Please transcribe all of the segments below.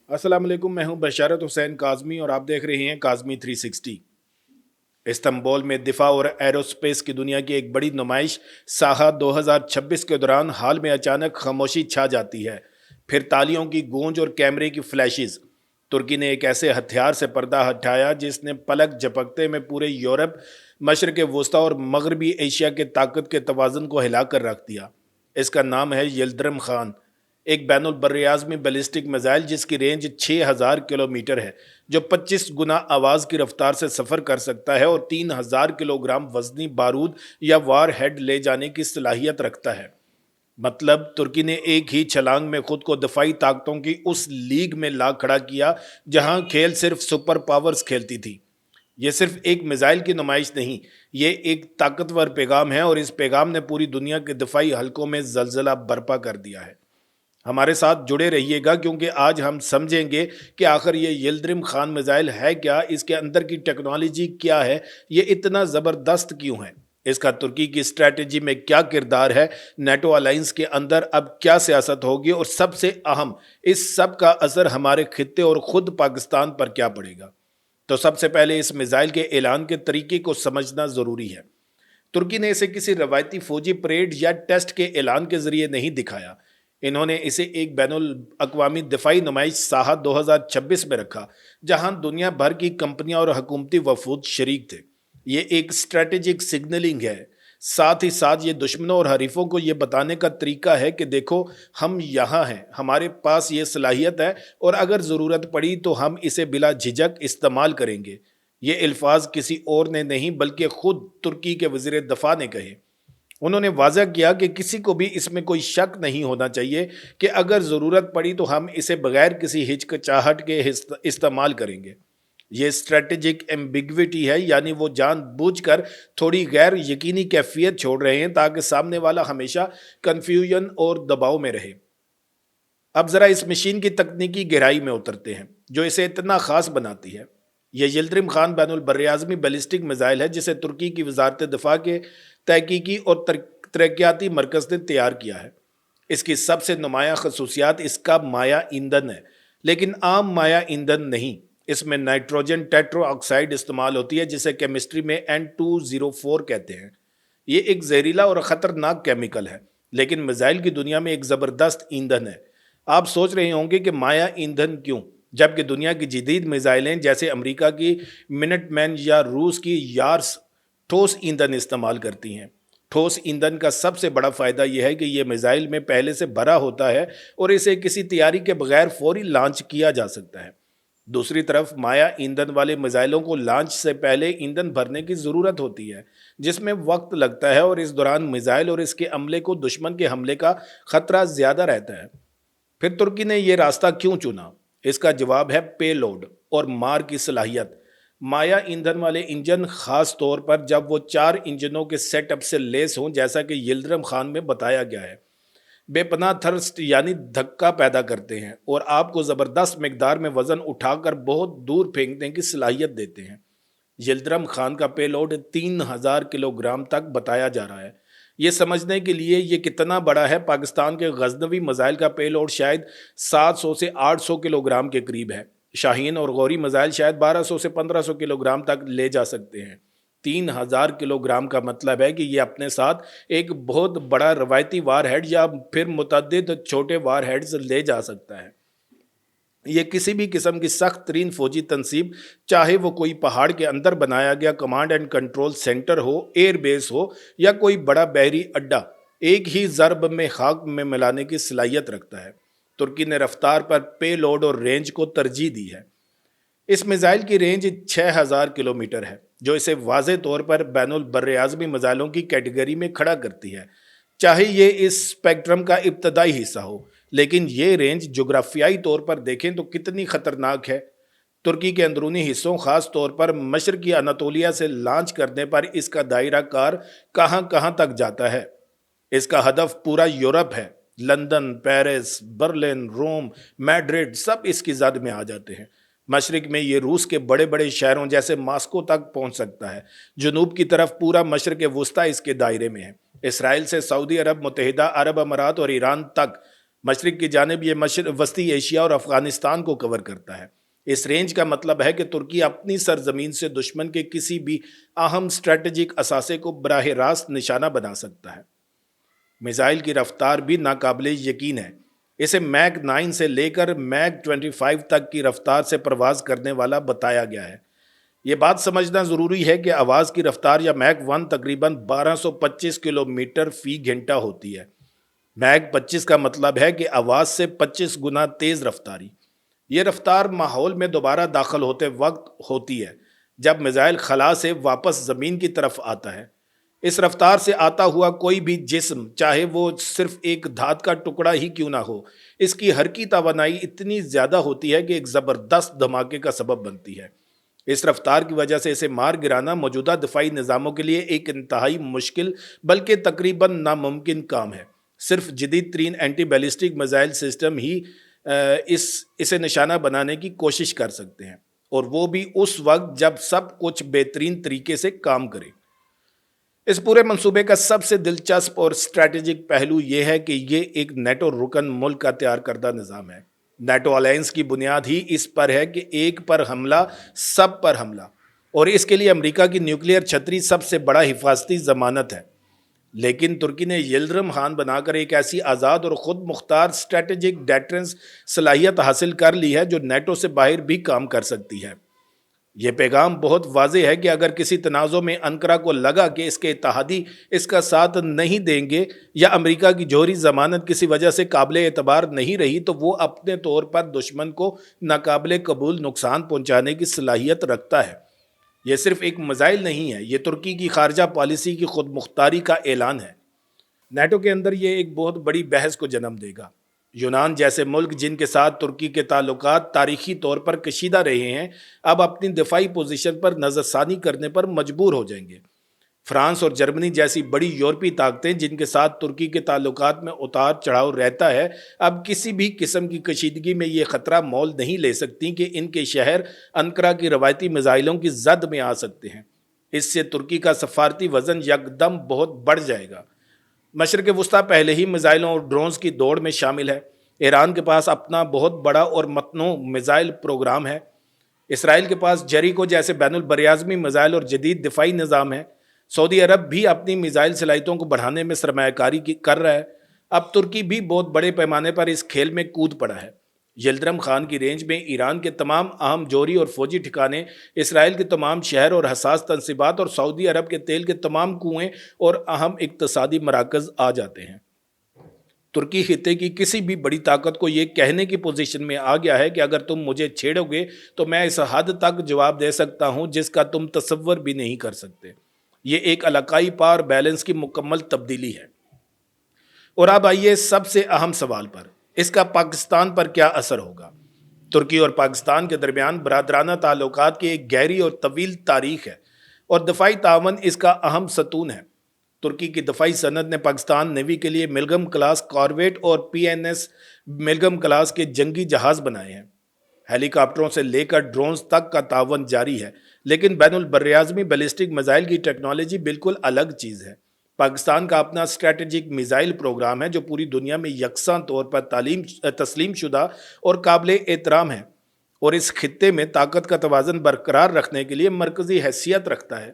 अस्सलाम वालेकुम। मैं हूं बशारत हुसैन काज़मी और आप देख रहे हैं काज़मी 360। इस्तांबुल में दिफा और एरोस्पेस की दुनिया की एक बड़ी नुमाइश साहा 2026 के दौरान हाल में अचानक खामोशी छा जाती है। फिर तालियों की गूंज और कैमरे की फ्लैशेस। तुर्की ने एक ऐसे हथियार से पर्दा हटाया जिसने पलक झपकते में पूरे यूरोप, मशरक़ वस्ती और मगरबी एशिया के ताकत के तवाज़ुन को हिला कर रख दिया। इसका नाम है यिल्दिरिम खान, एक बैनुल बर्रिआज़मी बैलिस्टिक मिसाइल जिसकी रेंज 6000 किलोमीटर है, जो 25 गुना आवाज़ की रफ्तार से सफ़र कर सकता है और 3000 किलोग्राम वजनी बारूद या वार हेड ले जाने की सलाहियत रखता है। मतलब तुर्की ने एक ही छलांग में खुद को दफाई ताकतों की उस लीग में ला खड़ा किया जहां खेल सिर्फ सुपर पावर्स खेलती थी। ये सिर्फ एक मिसाइल की नुमाइश नहीं, ये एक ताकतवर पैगाम है और इस पैगाम ने पूरी दुनिया के दफाई हलकों में जलजला बर्पा कर दिया है। हमारे साथ जुड़े रहिएगा क्योंकि आज हम समझेंगे कि आखिर ये यिल्दिरिम खान मिसाइल है क्या, इसके अंदर की टेक्नोलॉजी क्या है, ये इतना ज़बरदस्त क्यों है, इसका तुर्की की स्ट्रैटेजी में क्या किरदार है, नेटो अलायंस के अंदर अब क्या सियासत होगी और सबसे अहम, इस सब का असर हमारे खित्ते और ख़ुद पाकिस्तान पर क्या पड़ेगा। तो सबसे पहले इस मिसाइल के ऐलान के तरीके को समझना ज़रूरी है। तुर्की ने इसे किसी रवायती फौजी परेड या टेस्ट के ऐलान के जरिए नहीं दिखाया। इन्होंने इसे एक बैनुल अक़वामी दिफाई नुमाइश साहा 2026 में रखा, जहां दुनिया भर की कंपनियां और हुकूमती वफूद शरीक थे। ये एक स्ट्रेटेजिक सिग्नलिंग है, साथ ही साथ ये दुश्मनों और हरीफों को ये बताने का तरीका है कि देखो, हम यहाँ हैं, हमारे पास ये सलाहियत है और अगर ज़रूरत पड़ी तो हम इसे बिला झिझक इस्तेमाल करेंगे। ये अल्फाज किसी और ने नहीं बल्कि खुद तुर्की के वज़ीर दफ़ा ने कहे। उन्होंने वाज़ह किया कि किसी को भी इसमें कोई शक नहीं होना चाहिए कि अगर ज़रूरत पड़ी तो हम इसे बगैर किसी हिचकिचाहट के इस्तेमाल करेंगे। ये स्ट्रेटेजिक एम्बिग्विटी है, यानी वो जानबूझकर थोड़ी गैर यकीनी कैफियत छोड़ रहे हैं ताकि सामने वाला हमेशा कन्फ्यूजन और दबाव में रहे। अब ज़रा इस मशीन की तकनीकी गहराई में उतरते हैं जो इसे इतना ख़ास बनाती है। यह यिल्दिरिम खान बैनुल बर्रिआज़मी बैलिस्टिक मिसाइल है जिसे तुर्की की वजारत दिफा के तहकीकी और तरक्याती मरकज़ ने तैयार किया है। इसकी सबसे नुमाया खसूसियात इसका माया ईंधन है, लेकिन आम माया ईंधन नहीं। इसमें नाइट्रोजन टेट्रो ऑक्साइड इस्तेमाल होती है जिसे केमिस्ट्री में N2O4 कहते हैं। ये एक जहरीला और ख़तरनाक केमिकल है, लेकिन मिसाइल की दुनिया में एक ज़बरदस्त ईंधन है। आप सोच रहे होंगे कि माया ईंधन क्यों, जबकि दुनिया की जदीद मिसाइलें जैसे अमेरिका की मिनटमैन या रूस की यार्स ठोस ईंधन इस्तेमाल करती हैं। ठोस ईंधन का सबसे बड़ा फ़ायदा यह है कि यह मिसाइल में पहले से भरा होता है और इसे किसी तैयारी के बगैर फौरी लॉन्च किया जा सकता है। दूसरी तरफ माया ईंधन वाले मिसाइलों को लॉन्च से पहले ईंधन भरने की ज़रूरत होती है, जिसमें वक्त लगता है और इस दौरान मिसाइल और इसके अमले को दुश्मन के हमले का खतरा ज़्यादा रहता है। फिर तुर्की ने यह रास्ता क्यों चुना? इसका जवाब है पेलोड और मार की सलाहियत। माया ईंधन वाले इंजन खास तौर पर जब वो 4 इंजनों के सेटअप से लेस हों, जैसा कि यिल्दिरिम खान में बताया गया है, बेपनाह थर्स्ट यानी धक्का पैदा करते हैं और आपको ज़बरदस्त मिकदार में वज़न उठाकर बहुत दूर फेंकने की सलाहियत देते हैं। यिल्दिरिम खान का पेलोड 3000 किलोग्राम तक बताया जा रहा है। ये समझने के लिए ये कितना बड़ा है, पाकिस्तान के गजनवी मिसाइल का पेलोड शायद 700 से 800 किलोग्राम के करीब है। शाहीन और गौरी मिसाइल शायद 1200 से 1500 किलोग्राम तक ले जा सकते हैं। 3000 किलोग्राम का मतलब है कि ये अपने साथ एक बहुत बड़ा रवायती वार हेड या फिर मुतअद्दिद छोटे वार हेड्स ले जा सकता है। ये किसी भी किस्म की सख्त तरीन फौजी तनसीब, चाहे वो कोई पहाड़ के अंदर बनाया गया कमांड एंड कंट्रोल सेंटर हो, एयर बेस हो या कोई बड़ा बहरी अड्डा, एक ही ज़रब में खाक में मिलाने की सलाहियत रखता है। तुर्की ने रफ्तार पर पे लोड और रेंज को तरजीह दी है। इस मिसाइल की रेंज 6000 किलोमीटर है, जो इसे वाज़े तौर पर बैनुल बर्रिआज़मी मिसाइलों की कैटेगरी में खड़ा करती है, चाहे ये इस स्पेक्ट्रम का इब्तदाई हिस्सा हो। लेकिन ये रेंज जोग्राफियाई तौर पर देखें तो कितनी ख़तरनाक है। तुर्की के अंदरूनी हिस्सों, ख़ास तौर पर मशरक़ी अनातोलिया से लॉन्च करने पर इसका दायरा कार कहाँ कहाँ तक जाता है। इसका हदफ पूरा यूरोप है। लंदन, पेरिस, बर्लिन, रोम, मैड्रिड सब इसकी जद में आ जाते हैं। मशरक़ में ये रूस के बड़े बड़े शहरों जैसे मास्को तक पहुंच सकता है। जनूब की तरफ पूरा मशरक़ वस्ती इसके दायरे में है। इसराइल से सऊदी अरब, मुत्तहिदा अरब अमारात और ईरान तक। مشرق کی جانب یہ وسطی ایشیا اور افغانستان کو کور کرتا ہے۔ اس رینج کا مطلب ہے کہ ترکی اپنی سرزمین سے دشمن کے کسی بھی اہم اسٹریٹجک اثاثے کو براہ راست نشانہ بنا سکتا ہے۔ میزائل کی رفتار بھی ناقابل یقین ہے۔ اسے میک 9 سے لے کر میک 25 تک کی رفتار سے پرواز کرنے والا بتایا گیا ہے۔ یہ بات سمجھنا ضروری ہے کہ آواز کی رفتار یا میک 1 تقریباً 1225 کلومیٹر فی گھنٹہ ہوتی ہے۔ میک 25 کا مطلب ہے کہ آواز سے 25 گنا تیز رفتاری۔ یہ رفتار ماحول میں دوبارہ داخل ہوتے وقت ہوتی ہے جب میزائل خلا سے واپس زمین کی طرف آتا ہے۔ اس رفتار سے آتا ہوا کوئی بھی جسم، چاہے وہ صرف ایک دھات کا ٹکڑا ہی کیوں نہ ہو، اس کی حرکی توانائی اتنی زیادہ ہوتی ہے کہ ایک زبردست دھماکے کا سبب بنتی ہے۔ اس رفتار کی وجہ سے اسے مار گرانا موجودہ دفاعی نظاموں کے لیے ایک انتہائی مشکل بلکہ تقریباً ناممکن کام ہے۔ صرف جدید ترین اینٹی بیلسٹک میزائل سسٹم ہی اسے نشانہ بنانے کی کوشش کر سکتے ہیں، اور وہ بھی اس وقت جب سب کچھ بہترین طریقے سے کام کرے۔ اس پورے منصوبے کا سب سے دلچسپ اور اسٹریٹجک پہلو یہ ہے کہ یہ ایک نیٹو رکن ملک کا تیار کردہ نظام ہے۔ نیٹو الائنس کی بنیاد ہی اس پر ہے کہ ایک پر حملہ سب پر حملہ، اور اس کے لیے امریکہ کی نیوکلیئر چھتری سب سے بڑا حفاظتی ضمانت ہے۔ لیکن ترکی نے یلدرم خان بنا کر ایک ایسی آزاد اور خود مختار اسٹریٹجک ڈیٹرنس صلاحیت حاصل کر لی ہے جو نیٹو سے باہر بھی کام کر سکتی ہے۔ یہ پیغام بہت واضح ہے کہ اگر کسی تنازع میں انقرہ کو لگا کہ اس کے اتحادی اس کا ساتھ نہیں دیں گے یا امریکہ کی جوہری ضمانت کسی وجہ سے قابل اعتبار نہیں رہی، تو وہ اپنے طور پر دشمن کو ناقابل قبول نقصان پہنچانے کی صلاحیت رکھتا ہے۔ یہ صرف ایک میزائل نہیں ہے، یہ ترکی کی خارجہ پالیسی کی خود مختاری کا اعلان ہے۔ نیٹو کے اندر یہ ایک بہت بڑی بحث کو جنم دے گا۔ یونان جیسے ملک جن کے ساتھ ترکی کے تعلقات تاریخی طور پر کشیدہ رہے ہیں، اب اپنی دفاعی پوزیشن پر نظر ثانی کرنے پر مجبور ہو جائیں گے۔ فرانس اور جرمنی جیسی بڑی یورپی طاقتیں جن کے ساتھ ترکی کے تعلقات میں اتار چڑھاؤ رہتا ہے، اب کسی بھی قسم کی کشیدگی میں یہ خطرہ مول نہیں لے سکتی کہ ان کے شہر انقرہ کی روایتی میزائلوں کی زد میں آ سکتے ہیں۔ اس سے ترکی کا سفارتی وزن یکدم بہت بڑھ جائے گا۔ مشرق وسطیٰ پہلے ہی میزائلوں اور ڈرونز کی دوڑ میں شامل ہے۔ ایران کے پاس اپنا بہت بڑا اور متنوع میزائل پروگرام ہے۔ اسرائیل کے پاس جیریکو جیسے بین البراعظمی میزائل اور جدید دفاعی نظام ہے۔ سعودی عرب بھی اپنی میزائل صلاحیتوں کو بڑھانے میں سرمایہ کاری کر رہا ہے۔ اب ترکی بھی بہت بڑے پیمانے پر اس کھیل میں کود پڑا ہے۔ یلدرم خان کی رینج میں ایران کے تمام اہم جوہری اور فوجی ٹھکانے، اسرائیل کے تمام شہر اور حساس تنصیبات اور سعودی عرب کے تیل کے تمام کنویں اور اہم اقتصادی مراکز آ جاتے ہیں۔ ترکی خطے کی کسی بھی بڑی طاقت کو یہ کہنے کی پوزیشن میں آ گیا ہے کہ اگر تم مجھے چھیڑو گے تو میں اس حد تک جواب دے سکتا ہوں جس کا تم تصور بھی نہیں کر سکتے۔ یہ ایک علاقائی پاور بیلنس کی مکمل تبدیلی ہے۔ اور اب آئیے سب سے اہم سوال پر، اس کا پاکستان پر کیا اثر ہوگا؟ ترکی اور پاکستان کے درمیان برادرانہ تعلقات کی ایک گہری اور طویل تاریخ ہے، اور دفاعی تعاون اس کا اہم ستون ہے۔ ترکی کی دفاعی صنعت نے پاکستان نیوی کے لیے ملگم کلاس کارویٹ اور PNS ملگم کلاس کے جنگی جہاز بنائے ہیں۔ ہیلی کاپٹروں سے لے کر ڈرونز تک کا تعاون جاری ہے، لیکن بین البراعظمی بیلسٹک میزائل کی ٹیکنالوجی بالکل الگ چیز ہے۔ پاکستان کا اپنا اسٹریٹجک میزائل پروگرام ہے جو پوری دنیا میں یکساں طور پر تسلیم شدہ اور قابل احترام ہے، اور اس خطے میں طاقت کا توازن برقرار رکھنے کے لیے مرکزی حیثیت رکھتا ہے۔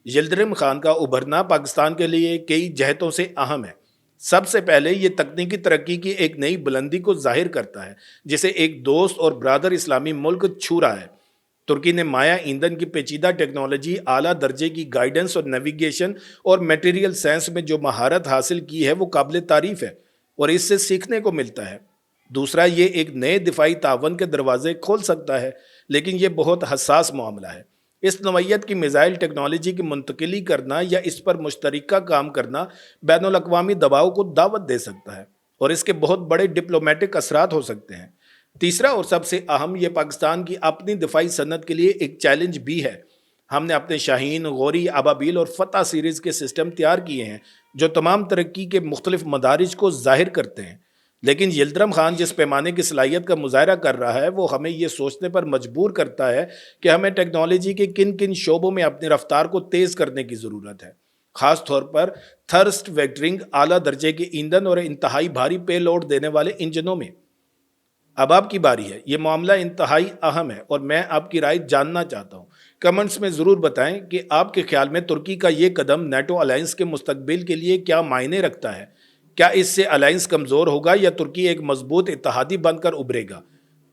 یلدرم خان کا ابھرنا پاکستان کے لیے کئی جہتوں سے اہم ہے۔ سب سے پہلے یہ تکنیکی ترقی کی ایک نئی بلندی کو ظاہر کرتا ہے جسے ایک دوست اور برادر اسلامی ملک چھو رہا ہے۔ ترکی نے مائع ایندھن کی پیچیدہ ٹیکنالوجی، اعلیٰ درجے کی گائیڈنس اور نیویگیشن اور میٹیریل سائنس میں جو مہارت حاصل کی ہے وہ قابل تعریف ہے، اور اس سے سیکھنے کو ملتا ہے۔ دوسرا، یہ ایک نئے دفاعی تعاون کے دروازے کھول سکتا ہے، لیکن یہ بہت حساس معاملہ ہے۔ اس نوعیت کی میزائل ٹیکنالوجی کی منتقلی کرنا یا اس پر مشترکہ کام کرنا بین الاقوامی دباؤ کو دعوت دے سکتا ہے، اور اس کے بہت بڑے ڈپلومیٹک اثرات ہو سکتے ہیں۔ تیسرا اور سب سے اہم، یہ پاکستان کی اپنی دفاعی صنعت کے لیے ایک چیلنج بھی ہے۔ ہم نے اپنے شاہین، غوری، ابابیل اور فتح سیریز کے سسٹم تیار کیے ہیں جو تمام ترقی کے مختلف مدارج کو ظاہر کرتے ہیں، لیکن یلدرم خان جس پیمانے کی صلاحیت کا مظاہرہ کر رہا ہے وہ ہمیں یہ سوچنے پر مجبور کرتا ہے کہ ہمیں ٹیکنالوجی کے کن کن شعبوں میں اپنی رفتار کو تیز کرنے کی ضرورت ہے۔ खास तौर पर थर्स्ट वेक्टरिंग, आला दर्जे के ईंधन और इंतहाई भारी पे लोड देने वाले इंजनों में। अब आपकी बारी है। ये मामला इंतहाई अहम है और मैं आपकी राय जानना चाहता हूँ। कमेंट्स में ज़रूर बताएं कि आपके ख्याल में तुर्की का ये कदम नेटो अलायंस के मुस्तकबिल के लिए क्या मायने रखता है। क्या इससे अलायंस कमज़ोर होगा या तुर्की एक मजबूत इत्तेहादी बनकर उभरेगा।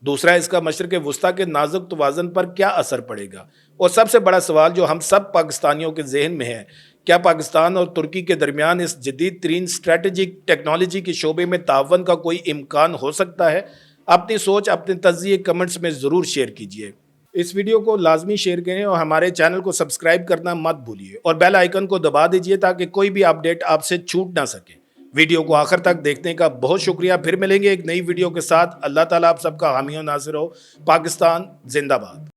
दूसरा, इसका मशरक़ वस्ता के नाजुक तवाज़ुन पर क्या असर पड़ेगा। और सबसे बड़ा सवाल जो हम सब पाकिस्तानियों के जहन में है, क्या पाकिस्तान और तुर्की के दरमियान इस जदीद तरीन स्ट्रेटजिक टेक्नोलॉजी के शोबे में तावन का कोई इम्कान हो सकता है। अपनी सोच, अपने तज्ज़िये कमेंट्स में ज़रूर शेयर कीजिए। इस वीडियो को लाजमी शेयर करें और हमारे चैनल को सब्सक्राइब करना मत भूलिए और बेल आइकन को दबा दीजिए ताकि कोई भी अपडेट आपसे छूट ना सके। वीडियो को आखिर तक देखने का बहुत शुक्रिया। फिर मिलेंगे एक नई वीडियो के साथ। अल्लाह ताला आप सबका हामी और नासिर हो। पाकिस्तान जिंदाबाद।